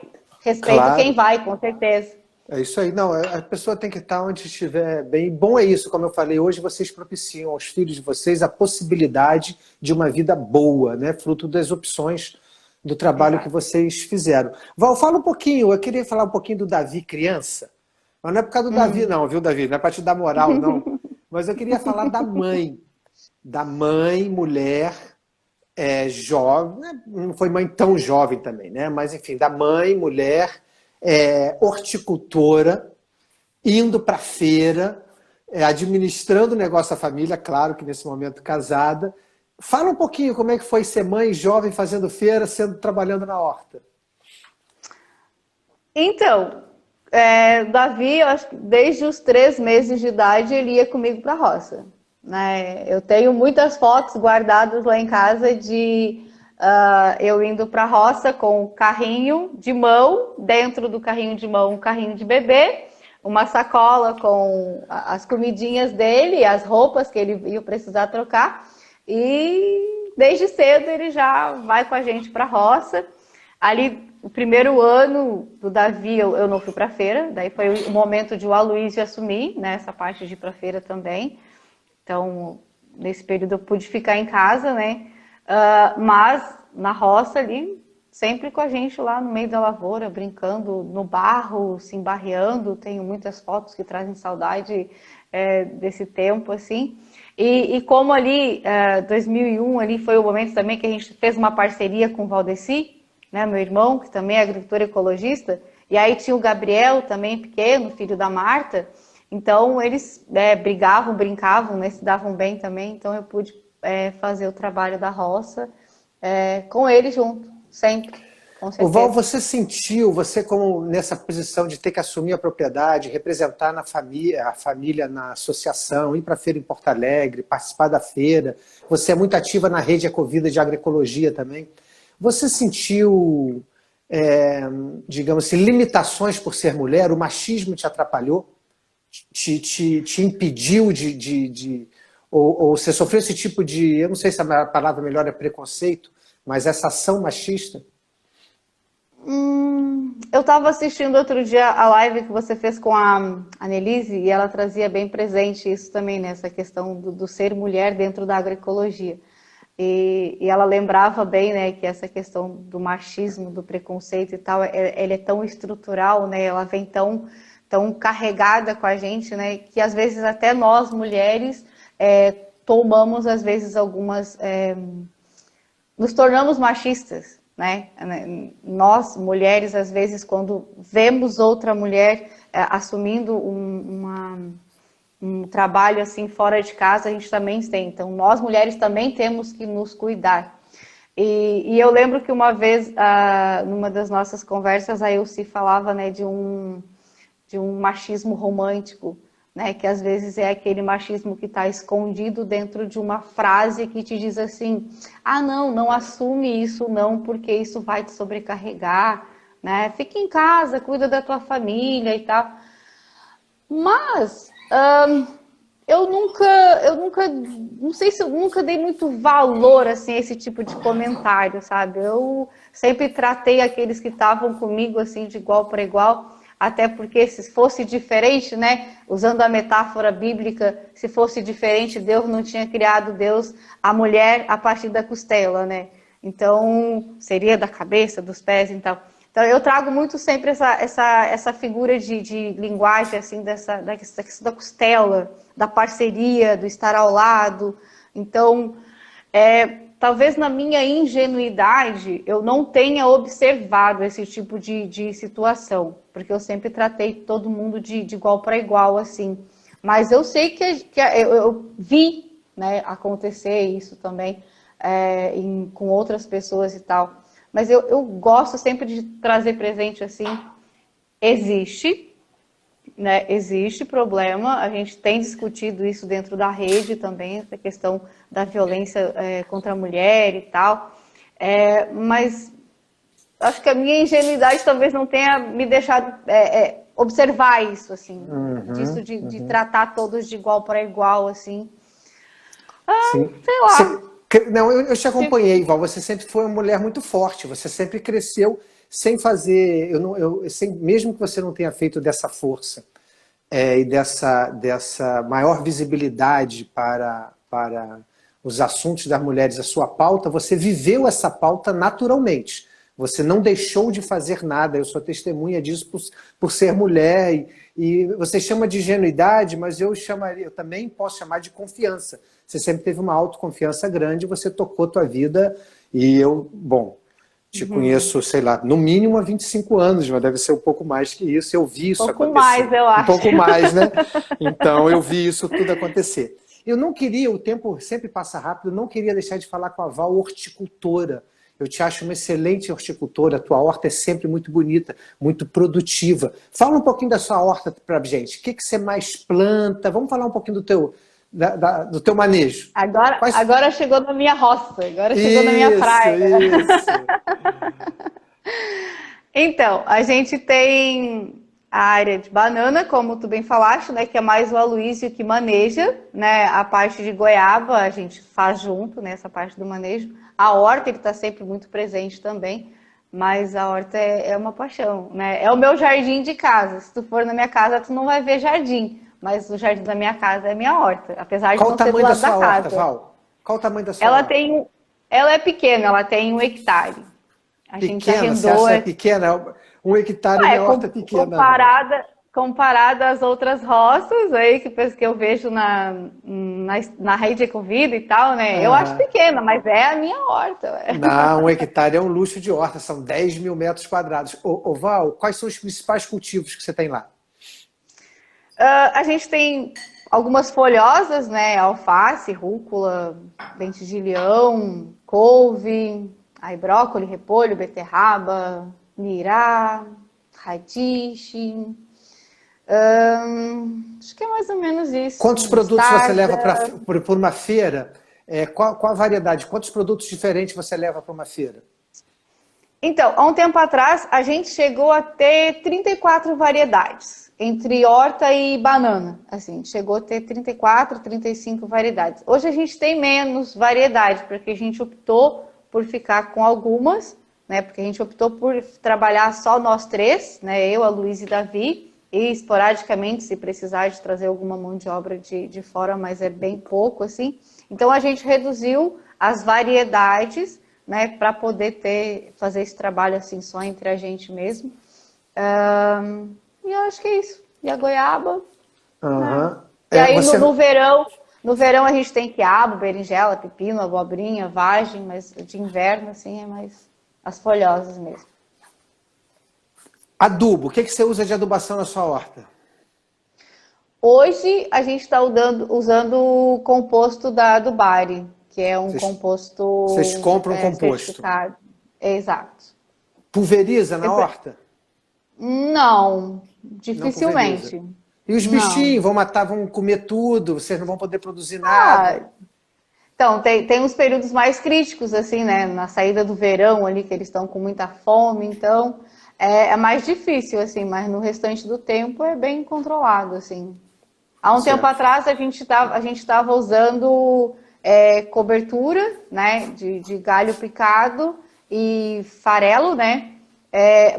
quem vai, com certeza. É isso aí. Não, a pessoa tem que estar onde estiver bem. Bom é isso, como eu falei, hoje vocês propiciam aos filhos de vocês a possibilidade de uma vida boa, né? Fruto das opções do trabalho que vocês fizeram. Val, fala um pouquinho, eu queria falar um pouquinho do Davi criança, mas não é por causa do Davi não, viu, Davi? Não é para te dar moral, não. Mas eu queria falar da mãe. da mãe, mulher, jovem, né? Não foi mãe tão jovem também, né? Mas enfim, da mãe, mulher, horticultora, indo para a feira, administrando o negócio da família, claro que nesse momento casada. Fala um pouquinho como é que foi ser mãe jovem fazendo feira, trabalhando na horta. Então, Davi, eu acho que desde os 3 meses de idade, ele ia comigo para a roça. Né? Eu tenho muitas fotos guardadas lá em casa de eu indo para a roça com o carrinho de mão, dentro do carrinho de mão, um carrinho de bebê, uma sacola com as comidinhas dele, as roupas que ele ia precisar trocar. E desde cedo ele já vai com a gente para a roça. Ali, o primeiro ano do Davi, eu não fui para a feira, daí foi o momento de o Aloysio assumir, né, essa parte de ir para a feira também. Então, nesse período eu pude ficar em casa, né? Mas na roça ali, sempre com a gente lá no meio da lavoura, brincando no barro, se embarreando. Tenho muitas fotos que trazem saudade desse tempo, assim. E como ali, 2001, ali foi o momento também que a gente fez uma parceria com o Valdeci, né, meu irmão, que também é agricultor ecologista, e aí tinha o Gabriel, também pequeno, filho da Marta. Então, eles brigavam, brincavam, né, se davam bem também. Então, eu pude fazer o trabalho da roça com ele junto, sempre, com certeza. O Val, você sentiu, você como nessa posição de ter que assumir a propriedade, representar a família na associação, ir para a feira em Porto Alegre, participar da feira, você é muito ativa na rede Ecovida de agroecologia também. Você sentiu, digamos assim, limitações por ser mulher? O machismo te atrapalhou? Te impediu ou você sofreu esse tipo de, eu não sei se a palavra melhor é preconceito, mas essa ação machista? Eu estava assistindo outro dia a live que você fez com a Annelise e ela trazia bem presente isso também, nessa questão do ser mulher dentro da agroecologia. E ela lembrava bem, né, que essa questão do machismo, do preconceito e tal, ele é tão estrutural, né, ela vem tão carregada com a gente, né, que às vezes até nós mulheres tomamos às vezes algumas, nos tornamos machistas, né? Nós mulheres às vezes quando vemos outra mulher assumindo um trabalho assim fora de casa, a gente também tem. Então nós mulheres também temos que nos cuidar. E eu lembro que uma vez numa das nossas conversas a Elci falava, né, de um machismo romântico, né, que às vezes é aquele machismo que está escondido dentro de uma frase que te diz assim: ah, não assume isso não, porque isso vai te sobrecarregar, né? Fica em casa, cuida da tua família e tal. Mas eu nunca, não sei se eu nunca dei muito valor assim a esse tipo de comentário, sabe? Eu sempre tratei aqueles que estavam comigo assim de igual para igual. Até porque se fosse diferente, né, usando a metáfora bíblica, se fosse diferente, Deus não tinha criado a mulher a partir da costela, né? Então, seria da cabeça, dos pés e tal. Então, eu trago muito sempre essa figura de linguagem, assim, da costela, da parceria, do estar ao lado. Então, talvez na minha ingenuidade eu não tenha observado esse tipo de situação, porque eu sempre tratei todo mundo de igual para igual, assim. Mas eu sei que eu vi, né, acontecer isso também com outras pessoas e tal. Mas eu gosto sempre de trazer presente assim, existe, né, existe problema, a gente tem discutido isso dentro da rede também, essa questão da violência contra a mulher e tal, mas acho que a minha ingenuidade talvez não tenha me deixado observar isso, assim, disso de tratar todos de igual para igual, assim. Sei lá. Não, eu te acompanhei, Val, você sempre foi uma mulher muito forte, você sempre cresceu sem fazer, mesmo que você não tenha feito dessa força e dessa maior visibilidade para os assuntos das mulheres, a sua pauta, você viveu essa pauta naturalmente. Você não deixou de fazer nada. Eu sou testemunha disso por ser mulher. E você chama de ingenuidade, mas eu também posso chamar de confiança. Você sempre teve uma autoconfiança grande, você tocou tua vida e te conheço, sei lá, no mínimo há 25 anos, mas deve ser um pouco mais que isso. Eu vi isso acontecer. Um pouco mais, eu acho. Um pouco mais, né? Então, eu vi isso tudo acontecer. Eu não queria, o tempo sempre passa rápido, não queria deixar de falar com a Val, horticultora. Eu te acho uma excelente horticultora, a tua horta é sempre muito bonita, muito produtiva. Fala um pouquinho da sua horta para a gente. O que você mais planta? Vamos falar um pouquinho do teu manejo. Agora chegou na minha roça, agora chegou na minha praia. Isso. Então, a gente tem a área de banana, como tu bem falaste, né, que é mais o Aloysio que maneja, né, a parte de goiaba a gente faz junto, né, essa parte do manejo. A horta, ele está sempre muito presente também, mas a horta é uma paixão, né? É o meu jardim de casa. Se tu for na minha casa, tu não vai ver jardim, mas o jardim da minha casa é minha horta, apesar de não ser do lado da casa. Qual o tamanho da sua horta, Val? Qual o tamanho da sua horta? Ela é pequena, ela tem 1 hectare. A gente arrendou... Você acha é pequena? 1 hectare é horta pequena. Comparada às outras roças aí que eu vejo na rede Ecovida e tal, né? Eu acho pequena, mas é a minha horta. Não, 1 hectare é um luxo de horta, são 10 mil metros quadrados. Ô Val, quais são os principais cultivos que você tem lá? A gente tem algumas folhosas, né? Alface, rúcula, dente de leão, couve, aí brócolis, repolho, beterraba, nirá, radiche... acho que é mais ou menos isso. Quantos produtos você leva por uma feira? Qual a variedade? Quantos produtos diferentes você leva para uma feira? Então, há um tempo atrás, a gente chegou a ter 34 variedades, entre horta e banana. Assim, chegou a ter 34, 35 variedades. Hoje a gente tem menos variedade, porque a gente optou por ficar com algumas, né? Porque a gente optou por trabalhar só nós três, né? Eu, a Luísa e Davi. E esporadicamente, se precisar de trazer alguma mão de obra de fora, mas é bem pouco, assim. Então, a gente reduziu as variedades, né, para poder fazer esse trabalho, assim, só entre a gente mesmo. E eu acho que é isso. E a goiaba. Né? E aí, no verão, a gente tem quiabo, berinjela, pepino, abobrinha, vagem, mas de inverno, assim, é mais as folhosas mesmo. Adubo, o que você usa de adubação na sua horta? Hoje a gente está usando o composto da Adubari, que é um composto... Vocês compram composto? Certificado. Exato. Pulveriza na horta? Não, dificilmente. Não, e os bichinhos vão comer tudo, vocês não vão poder produzir nada? Então, tem uns períodos mais críticos, assim, né? Na saída do verão ali, que eles estão com muita fome, então... É mais difícil, assim, mas no restante do tempo é bem controlado, assim. Há um tempo atrás a gente estava usando cobertura, né, de galho picado e farelo, né?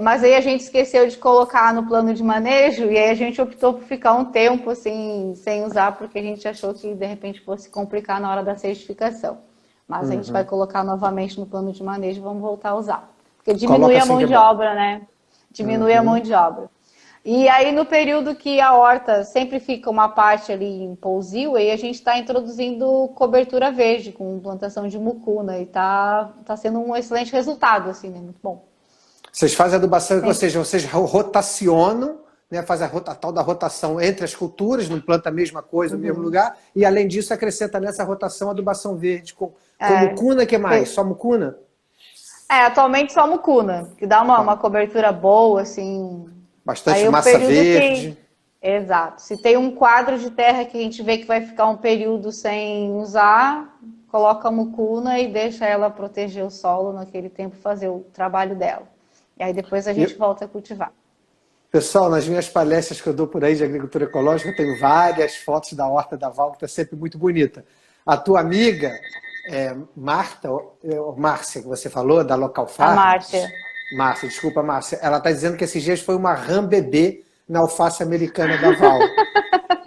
Mas aí a gente esqueceu de colocar no plano de manejo e aí a gente optou por ficar um tempo, assim, sem usar, porque a gente achou que de repente fosse complicar na hora da certificação. Mas a gente vai colocar novamente no plano de manejo e vamos voltar a usar. Porque diminui a mão de obra, né? Diminui a mão de obra. E aí, no período que a horta sempre fica uma parte ali em pousio, aí a gente está introduzindo cobertura verde, com plantação de mucuna, e tá sendo um excelente resultado, assim, né? Muito bom. Vocês fazem adubação, ou seja, vocês rotacionam, né? Fazem a tal da rotação entre as culturas, não planta a mesma coisa no mesmo lugar, e além disso acrescenta nessa rotação adubação verde com mucuna, que mais? Só mucuna? Atualmente só mucuna, que dá uma cobertura boa, assim. Bastante massa verde. Exato. Se tem um quadro de terra que a gente vê que vai ficar um período sem usar, coloca a mucuna e deixa ela proteger o solo naquele tempo, fazer o trabalho dela. E aí depois a gente volta a cultivar. Pessoal, nas minhas palestras que eu dou por aí de agricultura ecológica, eu tenho várias fotos da horta da Val, que está sempre muito bonita. A tua amiga... Márcia, que você falou, da Local Farm. Márcia, desculpa, Márcia. Ela está dizendo que esses dias foi uma rã bebê na alface americana da Val.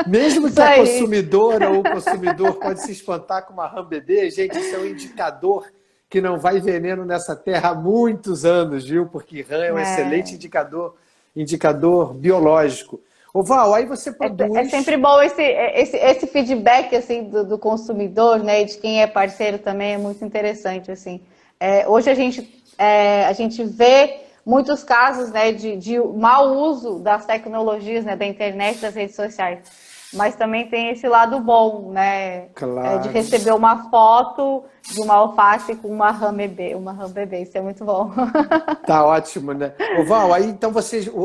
Mesmo que a consumidora ou o consumidor pode se espantar com uma rã bebê, gente, isso é um indicador que não vai veneno nessa terra há muitos anos, viu? Porque rã é um excelente indicador biológico. Ô Val, aí você produz... É sempre bom esse feedback assim, do consumidor, né, e de quem é parceiro também, é muito interessante. Assim. Hoje a gente vê muitos casos, né, de mau uso das tecnologias, né, da internet, das redes sociais. Mas também tem esse lado bom, né, Claro. de receber uma foto de uma alface com uma rã bebê, isso é muito bom. Tá ótimo, né? Ô Val, aí então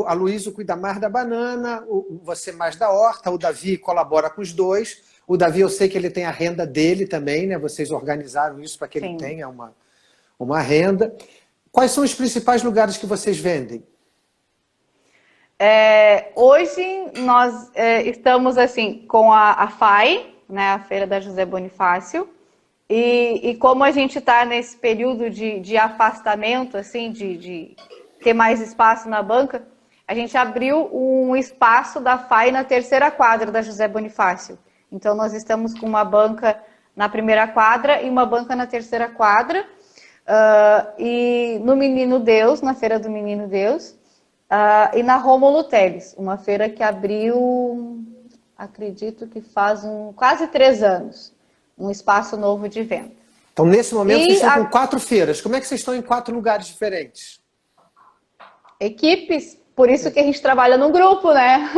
a Luísa cuida mais da banana, você mais da horta, o Davi colabora com os dois. O Davi, eu sei que ele tem a renda dele também, né? Vocês organizaram isso para que ele tenha uma renda. Quais são os principais lugares que vocês vendem? Hoje nós estamos assim com a FAI, né, a Feira da José Bonifácio, e como a gente está nesse período de afastamento, assim, de ter mais espaço na banca, a gente abriu um espaço da FAI na terceira quadra da José Bonifácio. Então nós estamos com uma banca na primeira quadra e uma banca na terceira quadra, e no Menino Deus, na Feira do Menino Deus, e na Rômulo Teles, uma feira que abriu, acredito que faz quase 3 anos, um espaço novo de venda. Então, nesse momento, vocês estão com 4 feiras. Como é que vocês estão em 4 lugares diferentes? Equipes, por isso que a gente trabalha no grupo, né?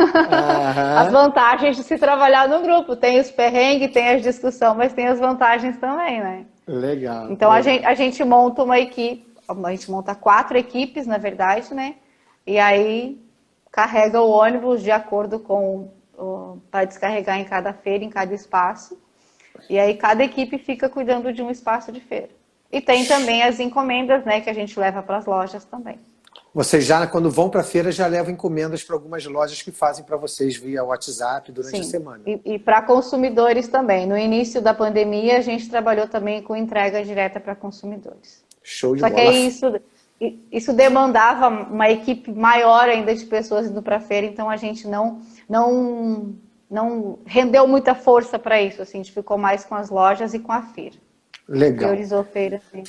As vantagens de se trabalhar no grupo. Tem os perrengues, tem as discussões, mas tem as vantagens também, né? Legal. Então, legal. A gente monta uma equipe, a gente monta 4 equipes, na verdade, né? E aí carrega o ônibus de acordo com para descarregar em cada feira, em cada espaço. E aí cada equipe fica cuidando de um espaço de feira. E tem também as encomendas, né, que a gente leva para as lojas também. Vocês já, quando vão para a feira, já levam encomendas para algumas lojas que fazem para vocês via WhatsApp durante a semana. E para consumidores também. No início da pandemia, a gente trabalhou também com entrega direta para consumidores. Show de bola. Só que isso demandava uma equipe maior ainda de pessoas indo para a feira, então a gente não rendeu muita força para isso. Assim, a gente ficou mais com as lojas e com a feira. Legal. Priorizou a feira, sim.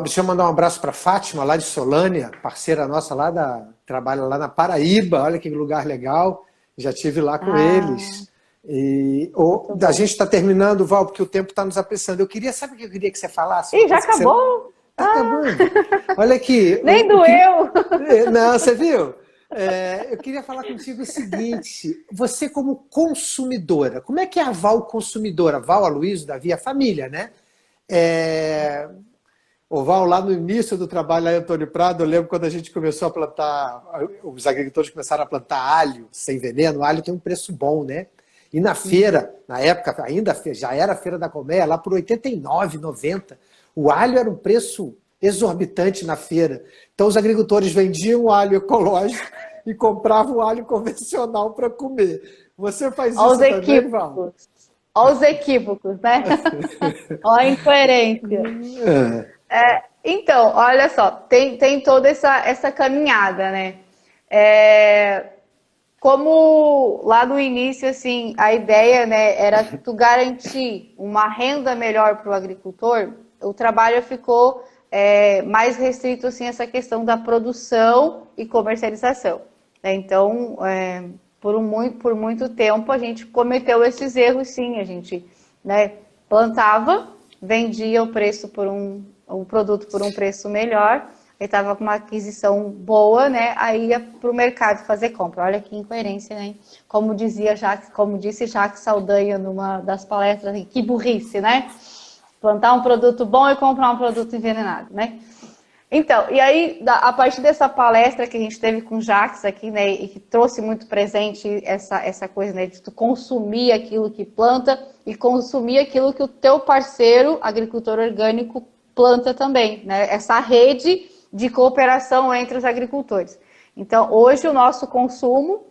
Deixa eu mandar um abraço para Fátima, lá de Solânia, parceira nossa trabalha lá na Paraíba, olha que lugar legal, já estive lá com eles. E a gente está terminando, Val, porque o tempo está nos apressando. Sabe o que eu queria que você falasse? Ih, já acabou? Tá acabando. Olha aqui. Nem doeu! Não, você viu? Eu queria falar contigo o seguinte, você como consumidora, como é que é a Val consumidora? A Val, a Luísa, o Davi, a família, né? O Val, lá no início do trabalho lá em Antônio Prado, eu lembro quando a gente começou a plantar, os agricultores começaram a plantar alho sem veneno, o alho tem um preço bom, né? E na feira, na época, ainda já era a Feira da Colmeia, lá por 89, 90, o alho era um preço exorbitante na feira. Então os agricultores vendiam o alho ecológico e compravam o alho convencional para comer. Você faz isso também, Val? Olha os equívocos, né? Olha a incoerência. Então, olha só, tem toda essa caminhada, né? Como lá no início, assim, a ideia, né, era tu garantir uma renda melhor para o agricultor, o trabalho ficou mais restrito, assim, essa questão da produção e comercialização. Então, por muito tempo, a gente cometeu esses erros, sim. A gente, né, plantava, vendia o produto por um preço melhor, aí estava com uma aquisição boa, né? Aí ia para o mercado fazer compra. Olha que incoerência, né? Como disse Jacques Saldanha numa das palestras, que burrice, né? Plantar um produto bom e comprar um produto envenenado, né? Então, e aí, a partir dessa palestra que a gente teve com o Jacques aqui, né, e que trouxe muito presente essa coisa, né, de tu consumir aquilo que planta e consumir aquilo que o teu parceiro, agricultor orgânico, planta também, né? Essa rede de cooperação entre os agricultores. Então, hoje o nosso consumo,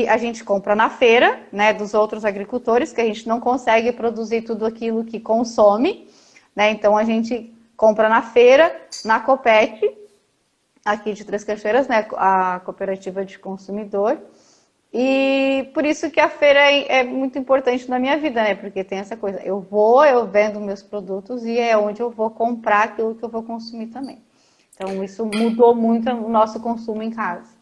a gente compra na feira, né, dos outros agricultores, que a gente não consegue produzir tudo aquilo que consome, né? Então a gente compra na feira, na Copet, aqui de Três Cachoeiras, né, a cooperativa de consumidor, E por isso que a feira é muito importante na minha vida, né? Porque tem essa coisa, eu vendo meus produtos e é onde eu vou comprar aquilo que eu vou consumir também. Então isso mudou muito o nosso consumo em casa.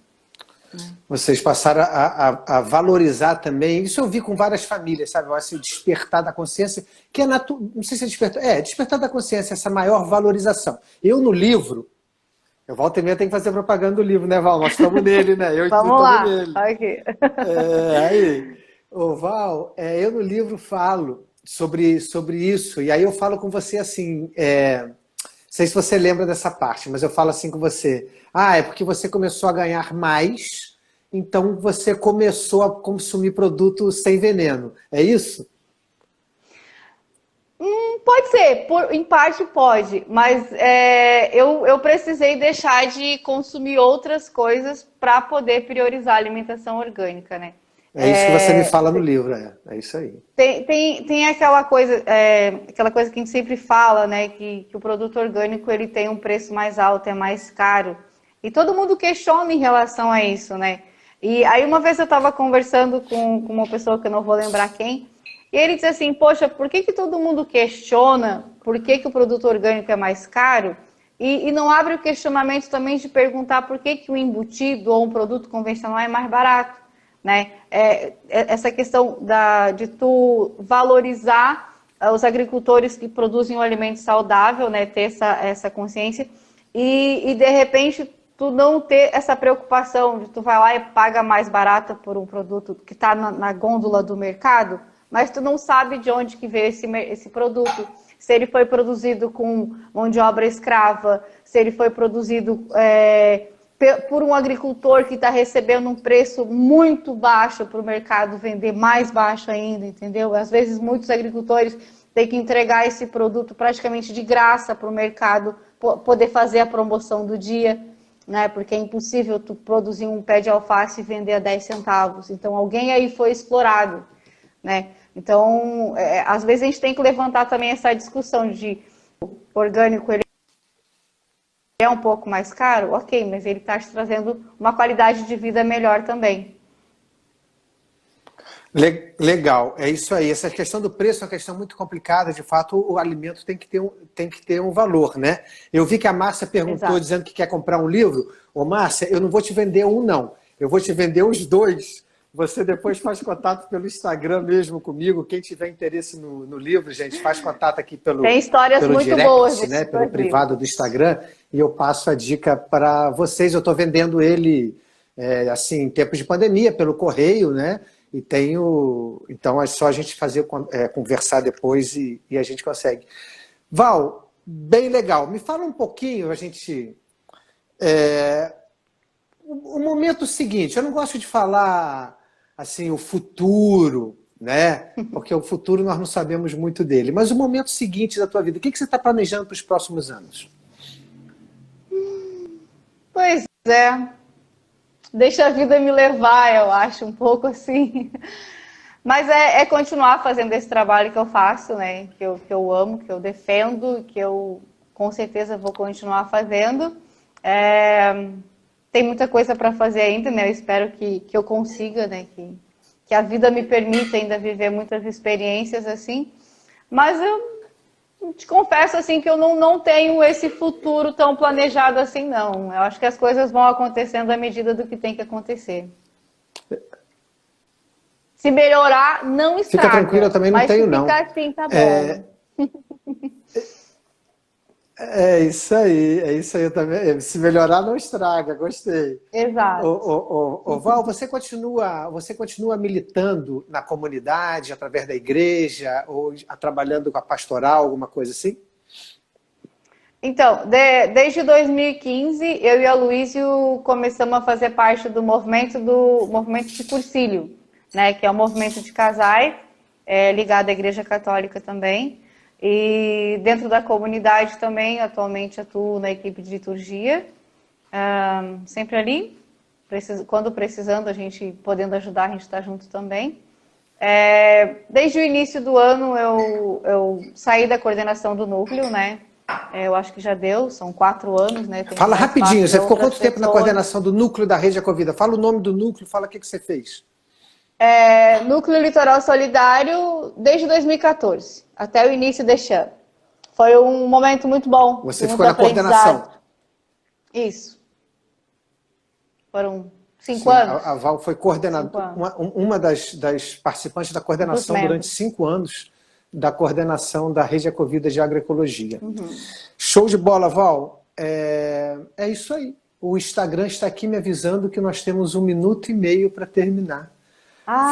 Vocês passaram a valorizar também, isso eu vi com várias famílias, sabe? Eu acho o despertar da consciência, que é não sei se é despertar da consciência, essa maior valorização. Eu no livro, eu volta e meia tenho que fazer propaganda do livro, né, Val? Nós estamos nele, né? Eu e tu Vamos estamos lá, nele. aqui. Aí, ô Val, eu no livro falo sobre isso, e aí eu falo com você assim, não sei se você lembra dessa parte, mas eu falo assim com você. É porque você começou a ganhar mais, então você começou a consumir produto sem veneno. É isso? Pode ser, em parte pode, mas eu precisei deixar de consumir outras coisas para poder priorizar a alimentação orgânica, né? É isso que você me fala no livro, é isso aí. Tem aquela coisa que a gente sempre fala, né? Que o produto orgânico ele tem um preço mais alto, é mais caro. E todo mundo questiona em relação a isso, né? E aí uma vez eu estava conversando com uma pessoa que eu não vou lembrar quem, e ele disse assim, poxa, por que todo mundo questiona por que o produto orgânico é mais caro? E não abre o questionamento também de perguntar por que o embutido ou um produto convencional é mais barato, né? Essa questão de tu valorizar os agricultores que produzem um alimento saudável, né? Ter essa consciência e de repente tu não ter essa preocupação de tu vai lá e paga mais barato por um produto que está na gôndola do mercado, mas tu não sabe de onde que veio esse produto, se ele foi produzido com mão de obra escrava, se ele foi produzido por um agricultor que está recebendo um preço muito baixo para o mercado vender mais baixo ainda, entendeu? Às vezes muitos agricultores têm que entregar esse produto praticamente de graça para o mercado poder fazer a promoção do dia, né? Porque é impossível tu produzir um pé de alface e vender a 10 centavos. Então alguém aí foi explorado, né? Então, às vezes a gente tem que levantar também essa discussão de orgânico, ele é um pouco mais caro, ok, mas ele está te trazendo uma qualidade de vida melhor também. Legal, é isso aí. Essa questão do preço é uma questão muito complicada. De fato, o alimento tem que ter um valor, né? Eu vi que a Márcia perguntou, Exato. dizendo que quer comprar um livro. Ô, Márcia, eu não vou te vender um, não. Eu vou te vender os dois. Você depois faz contato pelo Instagram mesmo comigo. Quem tiver interesse no livro, gente, faz contato aqui Tem histórias pelo muito direct, boas, né? Pelo privado do Instagram. E eu passo a dica para vocês. Eu estou vendendo ele, assim, em tempos de pandemia, pelo correio, né? E tenho. Então é só a gente fazer conversar depois e a gente consegue. Val, bem legal. Me fala um pouquinho, a gente. O momento seguinte, eu não gosto de falar assim, o futuro, né? Porque o futuro nós não sabemos muito dele. Mas o momento seguinte da tua vida, o que você está planejando para os próximos anos? Pois é. Deixa a vida me levar, eu acho, um pouco assim. Mas é continuar fazendo esse trabalho que eu faço, né? Que eu amo, que eu defendo, que eu com certeza vou continuar fazendo. Tem muita coisa para fazer ainda, né? Eu espero que eu consiga, né? Que a vida me permita ainda viver muitas experiências assim. Mas eu te confesso assim que eu não tenho esse futuro tão planejado assim, não. Eu acho que as coisas vão acontecendo à medida do que tem que acontecer. Se melhorar, não estraga. Fica tranquilo, eu também não tenho, não. Mas se ficar assim, tá bom. É isso aí eu também. Se melhorar, não estraga, gostei. Exato. Val, você continua militando na comunidade, através da igreja, ou trabalhando com a pastoral, alguma coisa assim? Então, desde 2015, eu e a Luísio começamos a fazer parte do movimento de Cursilho, né, que é um movimento de casais, ligado à Igreja Católica também. E dentro da comunidade também, atualmente atuo na equipe de liturgia, sempre ali, quando precisando, a gente podendo ajudar, a gente está junto também. Desde o início do ano eu saí da coordenação do núcleo, né? Eu acho que já deu, são 4 anos, né? Fala rapidinho, você ficou quanto tempo na coordenação do núcleo da Rede Ecovida? Fala o nome do núcleo, fala o que você fez. Núcleo Litoral Solidário desde 2014, até o início deste ano. Foi um momento muito bom. Você ficou na coordenação? Isso. Foram 5 anos. A Val foi coordenadora, uma das participantes da coordenação durante 5 anos, da coordenação da Rede Ecovida de Agroecologia. Show de bola, Val. É isso aí. O Instagram está aqui me avisando que nós temos 1 minuto e meio para terminar.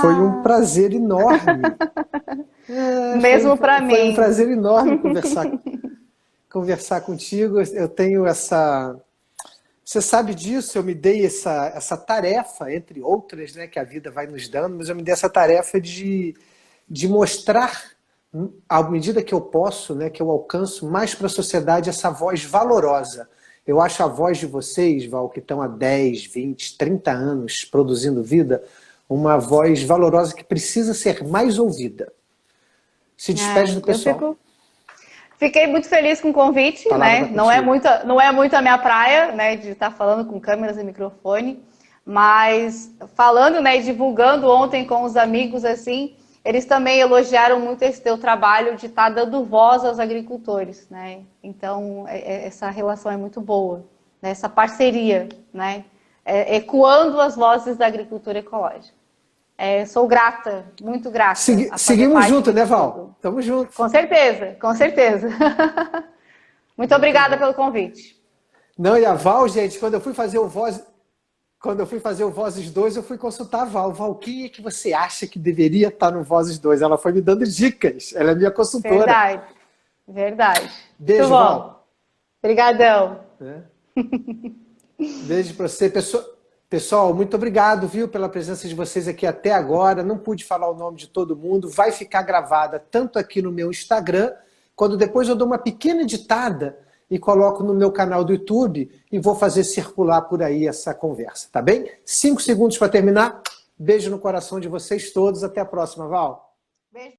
Foi um prazer enorme. Mesmo para mim. Foi um prazer enorme conversar contigo. Eu tenho essa... Você sabe disso, eu me dei essa tarefa, entre outras, né, que a vida vai nos dando, mas eu me dei essa tarefa de mostrar, à medida que eu posso, né, que eu alcanço mais para a sociedade essa voz valorosa. Eu acho a voz de vocês, Val, que estão há 10, 20, 30 anos produzindo vida, uma voz valorosa que precisa ser mais ouvida. Se despede do pessoal. Fiquei muito feliz com o convite, né? Não é muito a minha praia, né, de estar falando com câmeras e microfone, mas falando, né, e divulgando ontem com os amigos, assim, eles também elogiaram muito esse teu trabalho de estar dando voz aos agricultores, né? Então, essa relação é muito boa, né? Essa parceria, né? Ecoando as vozes da agricultura ecológica. Sou grata, muito grata. Seguimos juntos, né, Val? Tamo junto. Com certeza, com certeza. Muito obrigada pelo convite. Não, e a Val, gente, quando eu fui fazer o Vozes 2, eu fui consultar a Val. Val, quem é que você acha que deveria estar no Vozes 2? Ela foi me dando dicas. Ela é minha consultora. Verdade. Beijo, Val. Obrigadão. Beijo para você. Pessoal, muito obrigado, viu, pela presença de vocês aqui até agora. Não pude falar o nome de todo mundo. Vai ficar gravada tanto aqui no meu Instagram, quando depois eu dou uma pequena editada e coloco no meu canal do YouTube e vou fazer circular por aí essa conversa, tá bem? 5 segundos para terminar. Beijo no coração de vocês todos. Até a próxima, Val. Beijo.